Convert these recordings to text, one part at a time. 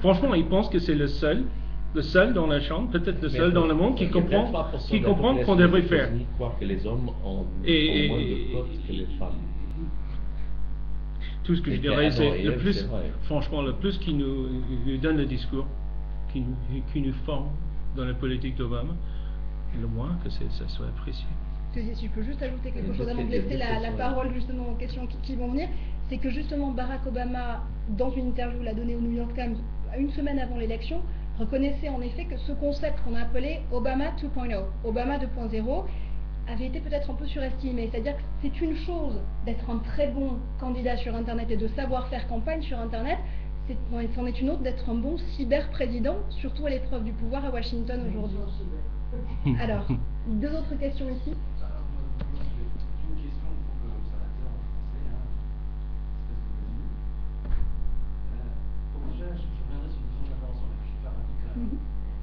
franchement, il pense que c'est le seul dans la chambre, peut-être le seul dans le monde qui comprend qu'on devrait faire. Croire que les hommes ont moins de votes que les femmes. Tout ce que je dirais, c'est le plus, franchement, le plus qui nous donne le discours, qui nous forme dans la politique d'Obama, le moins que ça soit apprécié. Si je peux juste ajouter quelque chose avant de laisser la parole justement aux questions qui vont venir, c'est que justement Barack Obama, dans une interview l'a donnée au New York Times une semaine avant l'élection, reconnaissait en effet que ce concept qu'on a appelé Obama 2.0, Obama 2.0, avait été peut-être un peu surestimé. C'est-à-dire que c'est une chose d'être un très bon candidat sur Internet et de savoir faire campagne sur Internet, c'en est une autre d'être un bon cyber-président, surtout à l'épreuve du pouvoir à Washington aujourd'hui. Alors, deux autres questions ici.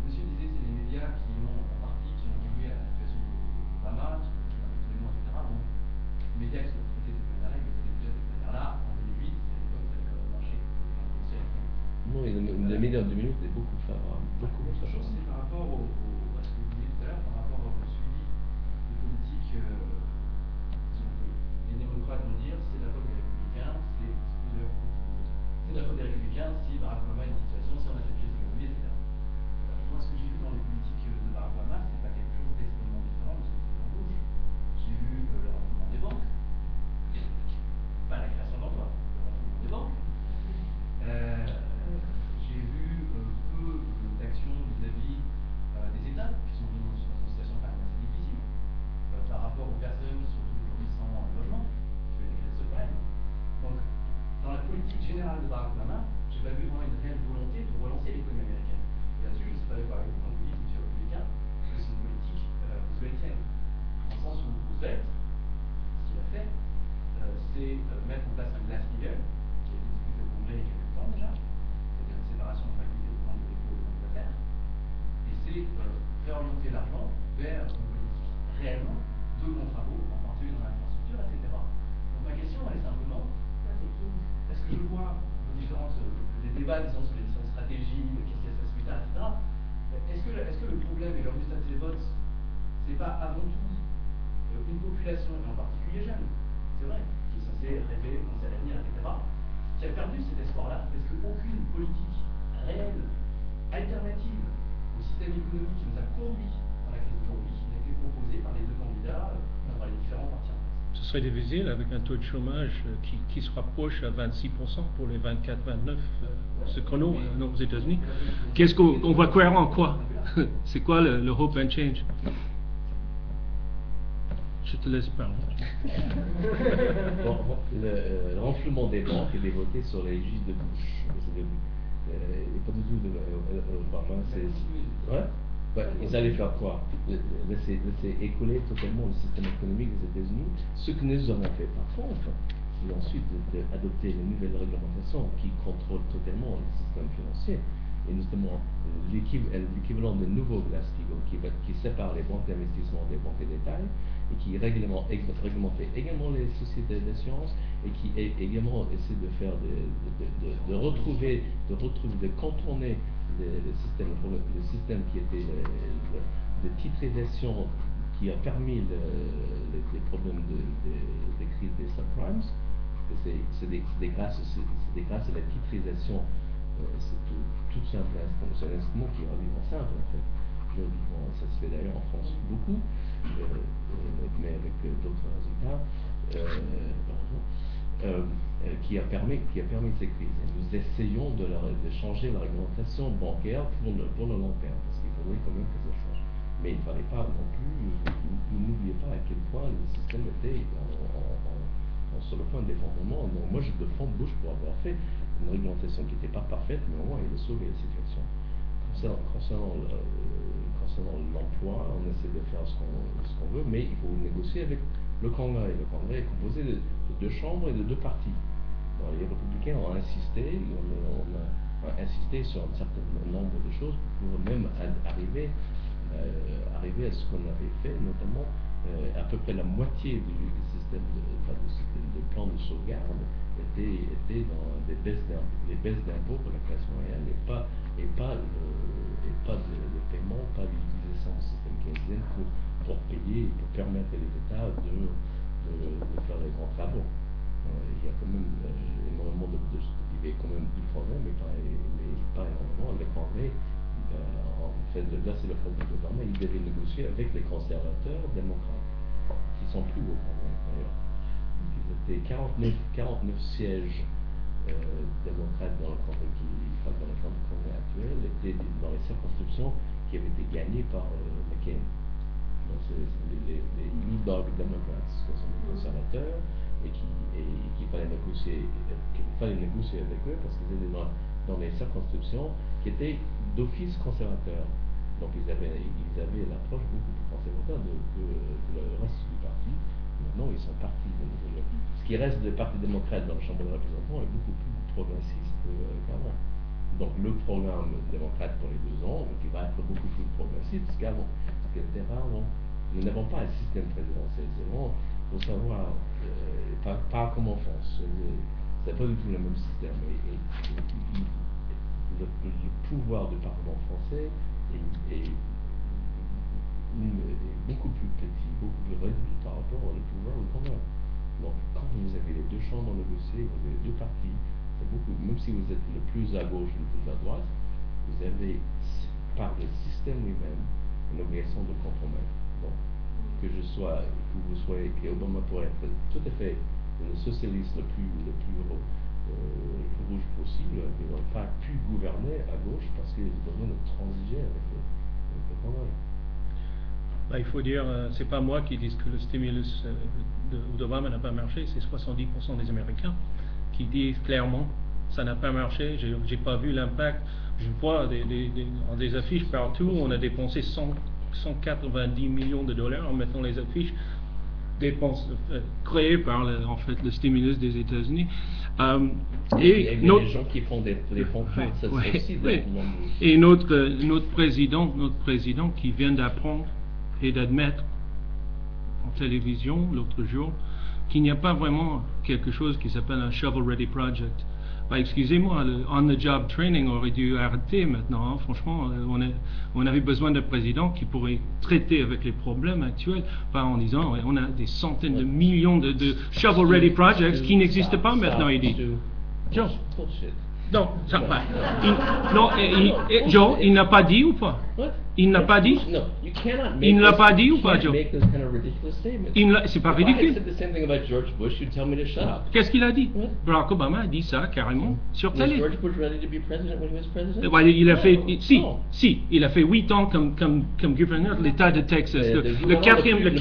Monsieur disait c'est les médias qui ont en partie contribué à la situation d'Obama, qui ont tous les mois, etc. Donc, les médias qui sont traités de cette manière-là, ils étaient déjà de cette manière-là. En 2008, à l'époque, ça avait quand même marché. Non, les médias en 2008 étaient beaucoup favorables. C'est par rapport à ce que vous disiez tout à l'heure, par rapport au suivi de politique. Les démocrates vont dire c'est la faute des républicains, c'est la faute des républicains si Barack Obama a une situation, si on a cette crise économique, etc. Moi, ce que j'ai vu dans les politiques de Barack Obama, c'est pas quelque chose d'extrêmement différent de ce que c'est en gauche. J'ai vu le renflouement des banques, pas la création d'emplois, le renflouement des banques. J'ai vu peu d'actions vis-à-vis des États qui sont dans une situation quand même assez difficile par rapport aux personnes qui sont aujourd'hui sans logement, qui fait des crises subprimes. Donc, dans la politique générale de Barack Obama, j'ai pas vu vraiment une réelle volonté de relancer l'économie américaine. Et là-dessus, je ne suis pas d'accord avec vous quand vous dites, monsieur républicain, que c'est une politique rooseveltienne. Dans le sens où Roosevelt, ce qu'il a fait, c'est mettre en place un Glass-Steagall, qui a été discuté au Congrès il y a quelques temps déjà, c'est-à-dire une séparation de faculté de banque de dépôt et de d'affaires, et c'est réorienter l'argent vers une politique réellement de bons travaux, en particulier dans l'infrastructure, etc. Donc ma question, elle est simplement, est-ce que je vois les débats, disons, sur les différentes stratégies, qu'est-ce qu'il y a sur Twitter, etc. Est-ce que le problème et le résultat de ces votes, c'est pas avant tout une population, et en particulier jeune, c'est vrai, qui est censée rêver, penser à l'avenir, etc., qui a perdu cet espoir-là, parce qu'aucune politique réelle, alternative au système économique qui nous a conduit dans la crise d'aujourd'hui n'a été proposée par les deux candidats, par les différents partis. Ce serait difficile avec un taux de chômage qui se rapproche à 26% pour les 24-29 ce chrono aux États-Unis. Qu'est-ce qu'on va croire en quoi? C'est quoi le hope and change? Je te laisse parler. Bon, le renflouement des banques est évoqué sur les juges de Bush. Et pas du tout de Obama. Ouais? Ils allaient faire quoi? Laisser écouler totalement le système économique des États-Unis. Ce que nous avons fait par contre, c'est ensuite d'adopter les nouvelles réglementations qui contrôlent totalement le système financier, et notamment l'équivalent de nouveau Glass-Steagall qui sépare les banques d'investissement des banques de détail et qui réglementait également les sociétés d'assurance et qui également essaie de faire de contourner le système qui était de titrisation qui a permis les problèmes de crise des subprimes. C'est grâce à la titrisation, c'est tout simple, c'est un instrument qui est relativement simple en fait. Juridiquement, ça se fait d'ailleurs en France beaucoup, mais avec d'autres résultats, qui a permis ces crises. Et nous essayons de changer la réglementation bancaire pour le long terme, parce qu'il faudrait quand même que ça change. Mais il ne fallait pas non plus, n'oubliez pas à quel point le système était sur le point d'effondrement. Donc moi je défends Bush pour avoir fait une réglementation qui n'était pas parfaite, mais au moins il a sauvé la situation. Concernant l'emploi, on essaie de faire ce qu'on veut, mais il faut négocier avec le Congrès. Le Congrès est composé de deux chambres et de deux partis. Alors, les républicains ont insisté, on a insisté sur un certain nombre de choses pour même arriver à ce qu'on avait fait, notamment à peu près la moitié du système de plan de sauvegarde était dans les baisses d'impôts pour la classe moyenne et pas de paiement, pas d'utilisation du système keynésien pour payer, pour permettre à les États de faire les grands travaux. Il y a quand même énormément il y avait quand même du progrès, mais pas énormément. Le Congrès, en fait, là c'est le président Obama, il devait négocier avec les conservateurs démocrates, qui sont plus au Congrès d'ailleurs. Ils étaient 49 sièges démocrates dans le Congrès actuel, étaient dans les circonscriptions qui avaient été gagnées par McCain. Donc c'est les New Dog Democrats, qui sont des conservateurs, et qu'il fallait négocier avec eux parce qu'ils étaient dans les circonscriptions qui étaient d'office conservateurs. Donc ils avaient l'approche beaucoup plus conservateur que le reste du parti. Maintenant ils sont partis. Ce qui reste du Parti démocrate dans la Chambre des représentants est beaucoup plus progressiste qu'avant. Donc le programme démocrate pour les 2 ans, qui va être beaucoup plus progressiste qu'avant, ce qui était rare avant. Nous n'avons pas un système présidentiel, c'est vraiment, il faut savoir, pas comme en France, c'est pas du tout le même système. Le pouvoir du Parlement français est beaucoup plus petit, beaucoup plus réduit par rapport au pouvoir du Congrès. Donc quand vous avez les 2 chambres négociées, vous avez les 2 partis, c'est beaucoup, même si vous êtes le plus à gauche ou le plus à droite, vous avez par le système lui-même une obligation de compromettre. Donc, que vous soyez, que Obama pourrait être tout à fait le socialiste le plus rouge possible, mais n'ont pas pu gouverner à gauche parce qu'ils ont besoin de transiger avec le Congrès. Il faut dire, c'est pas moi qui dis que le stimulus d'Obama n'a pas marché, c'est 70% des Américains qui disent clairement ça n'a pas marché, j'ai pas vu l'impact. Je vois des affiches partout, on a dépensé 190 millions de dollars en mettant les affiches créées par le stimulus des États-Unis. Il y a des gens qui font des fanfares, ça c'est aussi Et notre président qui vient d'apprendre et d'admettre en télévision l'autre jour qu'il n'y a pas vraiment quelque chose qui s'appelle un shovel-ready project. Excusez-moi, le on-the-job training aurait dû arrêter maintenant. Hein. Franchement, on avait besoin d'un président qui pourrait traiter avec les problèmes actuels, pas en disant on a des centaines de millions de shovel-ready projects qui n'existent pas maintenant, il dit. Joe. Non, ça va. Joe, il n'a pas dit ou pas? Il n'a pas dit? Il ne l'a pas dit ou pas, Joe? C'est pas ridicule. Qu'est-ce qu'il a dit? Barack Obama a dit ça carrément sur télé. Il a fait, il a fait 8 ans comme gouverneur de l'État de Texas. Le quatrième. Le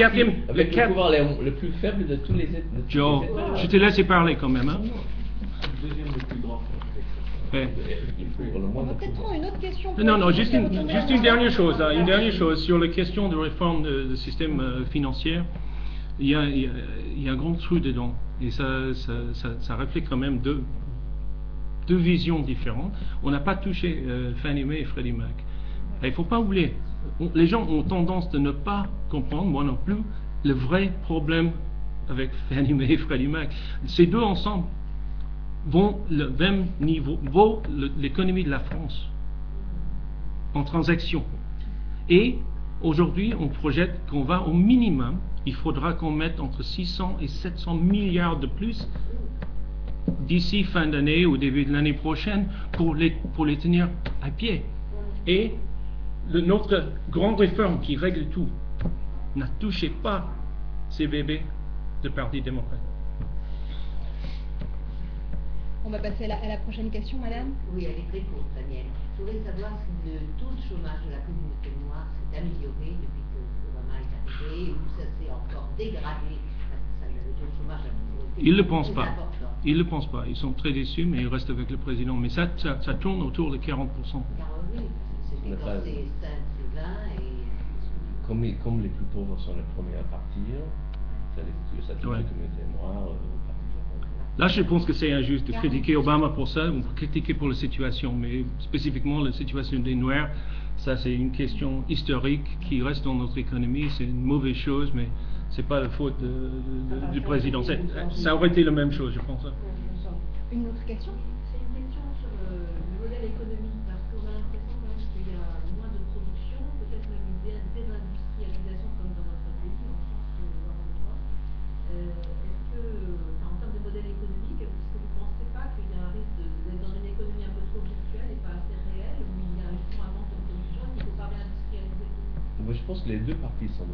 pouvoir le plus faible de tous les États. Joe, je te laisse parler quand même. Hein? On va peut-être prendre une autre question. Non, juste une dernière chose. Une dernière chose sur la question de réforme du système financier. Il y a un grand trou dedans. Et ça reflète quand même deux visions différentes. On n'a pas touché Fannie Mae et Freddie Mac. Il ne faut pas oublier. Les gens ont tendance de ne pas comprendre, moi non plus, le vrai problème avec Fannie Mae et Freddie Mac. Ces deux ensemble vont le même niveau, vaut l'économie de la France en transactions. Et aujourd'hui, on projette qu'on va au minimum, il faudra qu'on mette entre 600 et 700 milliards de plus d'ici fin d'année ou début de l'année prochaine pour les tenir à pied. Et notre grande réforme qui règle tout, n'a touché pas ces bébés du Parti démocrate. On va passer à la prochaine question, madame. Oui, elle est très courte, Daniel. Je voudrais savoir si le taux de chômage de la communauté noire s'est amélioré depuis que Obama est arrivé, ou ça s'est encore dégradé. Le taux de chômage a été Ils ne le pensent pas. Ils ne le pensent pas. Ils sont très déçus, mais ils restent avec le président. Mais ça tourne autour de 40%. Car oui, c'est 20 et... Comme les plus pauvres sont les premiers à partir, ça touche la communauté noire. Là, je pense que c'est injuste de critiquer Obama pour ça, ou critiquer pour la situation, mais spécifiquement la situation des Noirs, ça c'est une question historique qui reste dans notre économie, c'est une mauvaise chose, mais C'est pas la faute du président. Ça aurait été la même chose, je pense. Une autre question? C'est une question sur le modèle économique, parce qu'on a l'impression quand même qu'il y a moins de production, peut-être même une désindustrialisation comme dans notre pays, en France ou en Europe. Est-ce que, en termes de modèle économique, est-ce que vous ne pensez pas qu'il y a un risque d'être dans une économie un peu trop virtuelle et pas assez réelle, où il y a justement un manque de production et qu'il ne faut pas réindustrialiser tout? Moi, je pense que les deux parties sont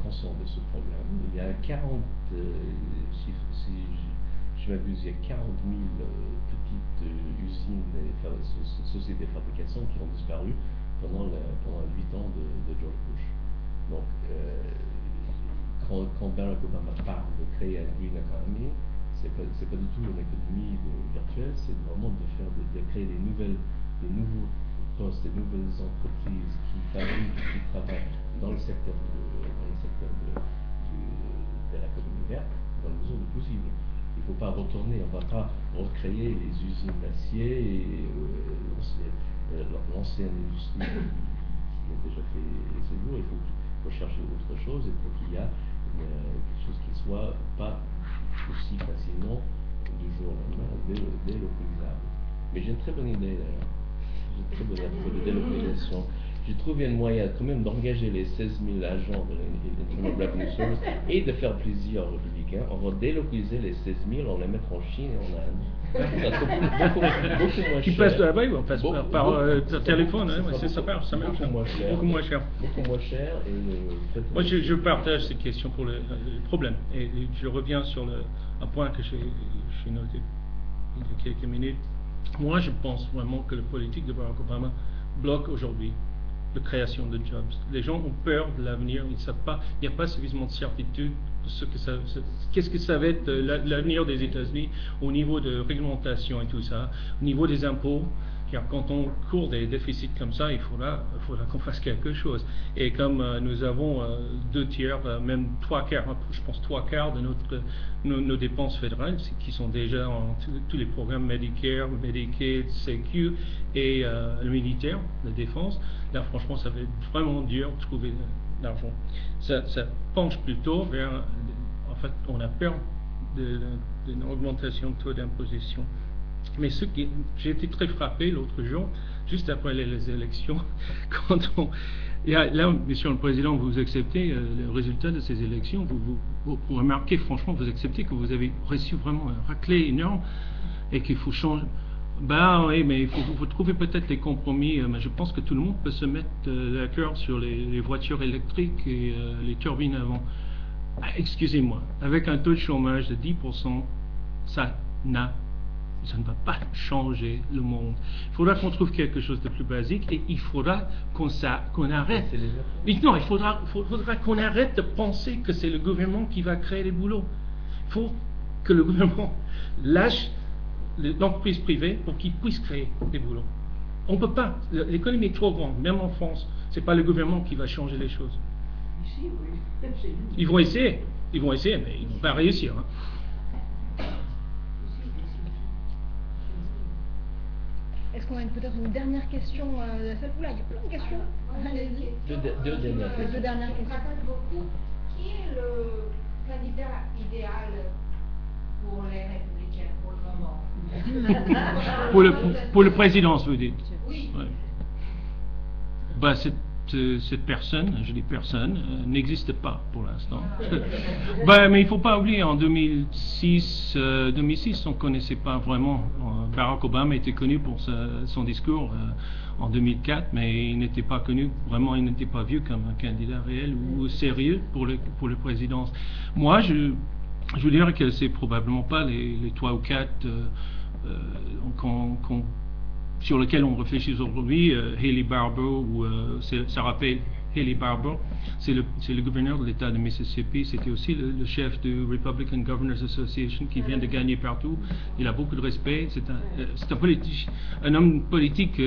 conscients de ce problème. Il y a 40, si je m'abuse, il y a 40 000 petites usines, sociétés de fabrication qui ont disparu pendant les 8 ans de George Bush. Donc, quand Barack Obama parle de créer un green economy, c'est pas du tout une économie virtuelle, c'est vraiment de créer des nouveaux postes, des nouvelles entreprises qui fabriquent, qui travaillent dans le secteur de l'économie verte, dans la mesure du possible. Il ne faut pas retourner, on ne va pas recréer les usines d'acier et l'ancienne industrie qui a déjà fait ses jours. Il faut chercher autre chose et pour qu'il y ait quelque chose qui ne soit pas aussi facilement du jour au lendemain délocalisable. Mais j'ai une très bonne idée d'ailleurs. J'ai une très bonne idée pour la délocalisation. J'ai trouvé un moyen quand même d'engager les 16 000 agents de l'Internal Revenue Service et de faire plaisir aux républicains. On va délocaliser les 16 000, on les mettre en Chine et en Inde. Ça coûte beaucoup moins cher. Qui passe là-bas, on passe par téléphone, ça marche. Beaucoup moins cher. Beaucoup moins cher. Beaucoup moins cher et moi, je partage ces questions pour le problème. Et je reviens sur un point que j'ai noté il y a quelques minutes. Moi, je pense vraiment que la politique de Barack Obama bloque aujourd'hui la création de jobs. Les gens ont peur de l'avenir, ils ne savent pas, il n'y a pas suffisamment de certitude de qu'est-ce que ça va être l'avenir des États-Unis au niveau de réglementation et tout ça, au niveau des impôts. Car quand on court des déficits comme ça, il faudra qu'on fasse quelque chose. Et comme nous avons 2/3, même 3/4, je pense 3/4 de nos dépenses fédérales, qui sont déjà en tous les programmes Medicare, Medicaid, CQ et le militaire, la défense, là franchement ça va être vraiment dur de trouver de l'argent. Ça penche plutôt vers, en fait, on a peur d'une augmentation de taux d'imposition. Mais j'ai été très frappé l'autre jour, juste après les élections, quand là, Monsieur le Président, vous acceptez le résultat de ces élections, vous remarquez, franchement, vous acceptez que vous avez reçu vraiment un raclé énorme et qu'il faut changer. Ben oui, mais il faut trouver peut-être des compromis. Mais je pense que tout le monde peut se mettre d'accord sur les voitures électriques et les turbines avant. Excusez-moi, avec un taux de chômage de 10%, ça ne va pas changer le monde. Il faudra qu'on trouve quelque chose de plus basique et il faudra qu'on arrête. Non, il faudra qu'on arrête de penser que c'est le gouvernement qui va créer les boulots. Il faut que le gouvernement lâche l'entreprise privée pour qu'il puisse créer des boulots. On ne peut pas. L'économie est trop grande, même en France. Ce n'est pas le gouvernement qui va changer les choses. Ici, oui. Ils vont essayer, mais ils ne vont pas réussir. Hein. Est-ce qu'on a peut-être une dernière question de la salle? Oula, il y a plein de questions. Allez-y. Deux dernières questions. Deux dernières questions. Beaucoup. Qui est le candidat idéal pour les Républicains pour le moment? pour le président, vous dites? Oui. Ouais. Bah, cette personne, je dis personne, n'existe pas pour l'instant. Mais il ne faut pas oublier, en 2006, on ne connaissait pas vraiment. Barack Obama était connu pour son discours en 2004, mais il n'était pas connu, vraiment, il n'était pas vu comme un candidat réel ou sérieux pour la présidence. Moi, je vous dirais que c'est probablement pas les 3 ou 4 sur lequel on réfléchit aujourd'hui, Haley Barbour, ou ça rappelle Haley Barbour, c'est le gouverneur de l'État de Mississippi, c'était aussi le chef du Republican Governors Association qui vient de gagner partout. Il a beaucoup de respect, c'est un homme politique